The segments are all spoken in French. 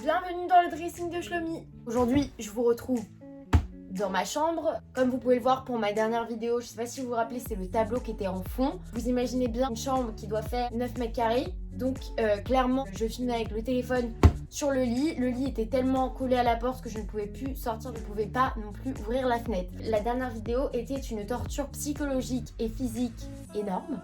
Bienvenue dans le dressing de Shlomi. Aujourd'hui, je vous retrouve dans ma chambre. Comme vous pouvez le voir pour ma dernière vidéo, je sais pas si vous vous rappelez, c'est le tableau qui était en fond. Vous imaginez bien une chambre qui doit faire 9 mètres carrés. Donc clairement, je filmais avec le téléphone sur le lit. Le lit était tellement collé à la porte que je ne pouvais plus sortir, je ne pouvais pas non plus ouvrir la fenêtre. La dernière vidéo était une torture psychologique et physique énorme.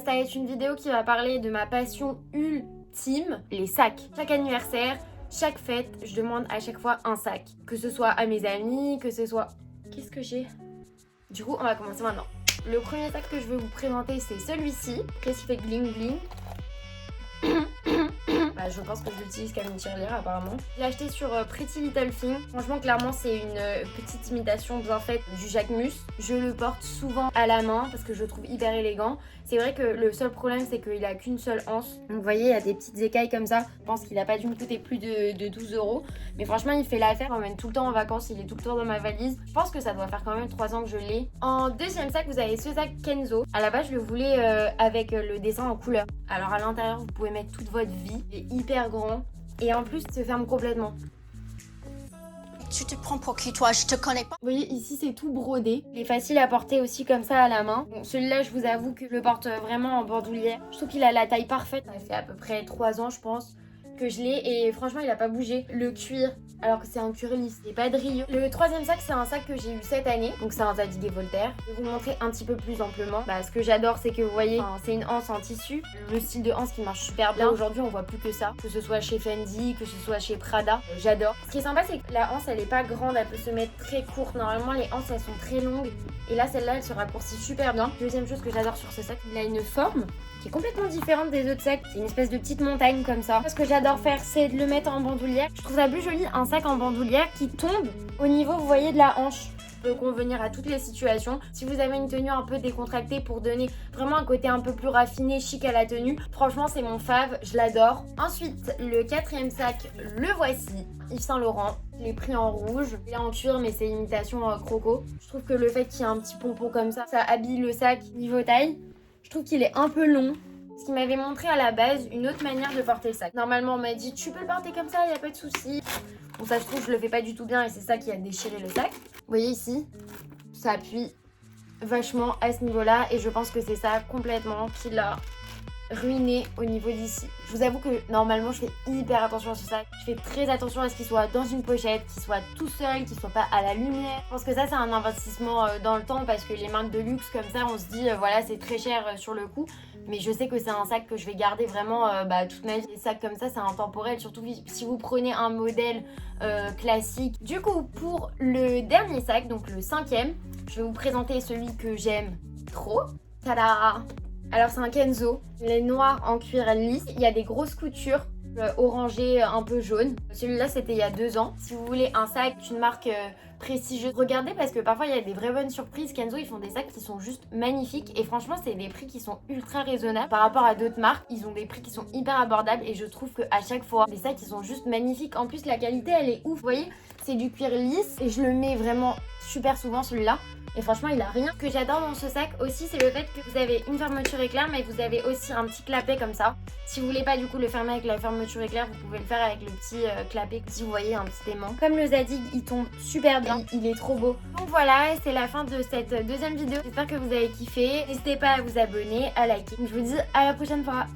Ça va être une vidéo qui va parler de ma passion ultime, les sacs. Chaque anniversaire, chaque fête, je demande à chaque fois un sac. Que ce soit à mes amis, que ce soit... Qu'est-ce que j'ai? Du coup, on va commencer maintenant. Le premier sac que je vais vous présenter, c'est celui-ci. Qu'est-ce qui fait gling gling? Bah, je pense que je l'utilise comme une tirelire apparemment. Je l'ai acheté sur Pretty Little Thing. Franchement, clairement, c'est une petite imitation bien faite du Jacquemus. Je le porte souvent à la main parce que je le trouve hyper élégant. C'est vrai que le seul problème, c'est qu'il a qu'une seule anse. Donc, vous voyez, il y a des petites écailles comme ça. Je pense qu'il n'a pas dû me coûter plus de 12 €. Mais franchement, il fait l'affaire. Je l'emmène tout le temps en vacances. Il est tout le temps dans ma valise. Je pense que ça doit faire quand même 3 ans que je l'ai. En deuxième sac, vous avez ce sac Kenzo. À la base, je le voulais avec le dessin en couleur. Alors, à l'intérieur, vous pouvez mettre toute votre vie. Il est hyper grand. Et en plus, il se ferme complètement. Tu te prends pour qui toi? Je te connais pas. Vous voyez, ici c'est tout brodé. Il est facile à porter aussi comme ça à la main. Bon, celui-là, je vous avoue que je le porte vraiment en bandoulière. Je trouve qu'il a la taille parfaite. Ça fait à peu près 3 ans, je pense, que je l'ai. Et franchement, il a pas bougé. Le cuir, alors que c'est un cuir lisse, il n'est pas drilleux. Le troisième sac, c'est un sac que j'ai eu cette année. Donc c'est un Zadig et Voltaire. Je vais vous montrer un petit peu plus amplement. Ce que j'adore, c'est que vous voyez, c'est une anse en tissu. Le style de anse qui marche super bien. Aujourd'hui, on voit plus que ça. Que ce soit chez Fendi, que ce soit chez Prada. J'adore. Ce qui est sympa, c'est que la anse, elle est pas grande. Elle peut se mettre très courte. Normalement, les anses, elles sont très longues. Et là, celle-là, elle se raccourcit super bien. Deuxième chose que j'adore sur ce sac, il a une forme qui est complètement différente des autres sacs. C'est une espèce de petite montagne comme ça. Ce que j'adore faire, c'est de le mettre en bandoulière. Je trouve ça plus joli, un sac en bandoulière qui tombe au niveau, vous voyez, de la hanche. Peut convenir à toutes les situations. Si vous avez une tenue un peu décontractée pour donner vraiment un côté un peu plus raffiné, chic à la tenue, franchement c'est mon fave, je l'adore. Ensuite, le quatrième sac, le voici, Yves Saint Laurent. Je l'ai pris en rouge, il est en cuir mais c'est imitation croco. Je trouve que le fait qu'il y ait un petit pompon comme ça habille le sac niveau taille. Je trouve qu'il est un peu long. Ce qui m'avait montré à la base une autre manière de porter le sac. Normalement on m'a dit tu peux le porter comme ça, il n'y a pas de souci. Bon, ça se trouve je le fais pas du tout bien et c'est ça qui a déchiré le sac. Vous voyez ici, ça appuie vachement à ce niveau-là et je pense que c'est ça complètement qui l'a ruiné au niveau d'ici. Je vous avoue que normalement je fais hyper attention à ce sac. Je fais très attention à ce qu'il soit dans une pochette, qu'il soit tout seul, qu'il soit pas à la lumière. Je pense que ça c'est un investissement dans le temps parce que les marques de luxe comme ça on se dit voilà c'est très cher sur le coup. Mais je sais que c'est un sac que je vais garder vraiment toute ma vie. Les sacs comme ça c'est intemporel, surtout si vous prenez un modèle classique. Du coup pour le dernier sac, donc le cinquième, je vais vous présenter celui que j'aime trop. Tada! Alors c'est un Kenzo, il est noir en cuir lisse, il y a des grosses coutures orangées un peu jaune. Celui-là c'était il y a 2 ans. Si vous voulez un sac d'une marque prestigieuse, regardez parce que parfois il y a des vraies bonnes surprises. Kenzo ils font des sacs qui sont juste magnifiques et franchement c'est des prix qui sont ultra raisonnables par rapport à d'autres marques. Ils ont des prix qui sont hyper abordables et je trouve qu'à chaque fois les sacs ils sont juste magnifiques. En plus la qualité elle est ouf, vous voyez c'est du cuir lisse et je le mets vraiment super souvent celui-là. Et franchement, il a rien. Ce que j'adore dans ce sac aussi, c'est le fait que vous avez une fermeture éclair, mais vous avez aussi un petit clapet comme ça. Si vous voulez pas du coup le fermer avec la fermeture éclair, vous pouvez le faire avec le petit clapet. Si vous voyez un petit aimant. Comme le Zadig, il tombe super bien. Il est trop beau. Donc voilà, c'est la fin de cette deuxième vidéo. J'espère que vous avez kiffé. N'hésitez pas à vous abonner, à liker. Je vous dis à la prochaine fois.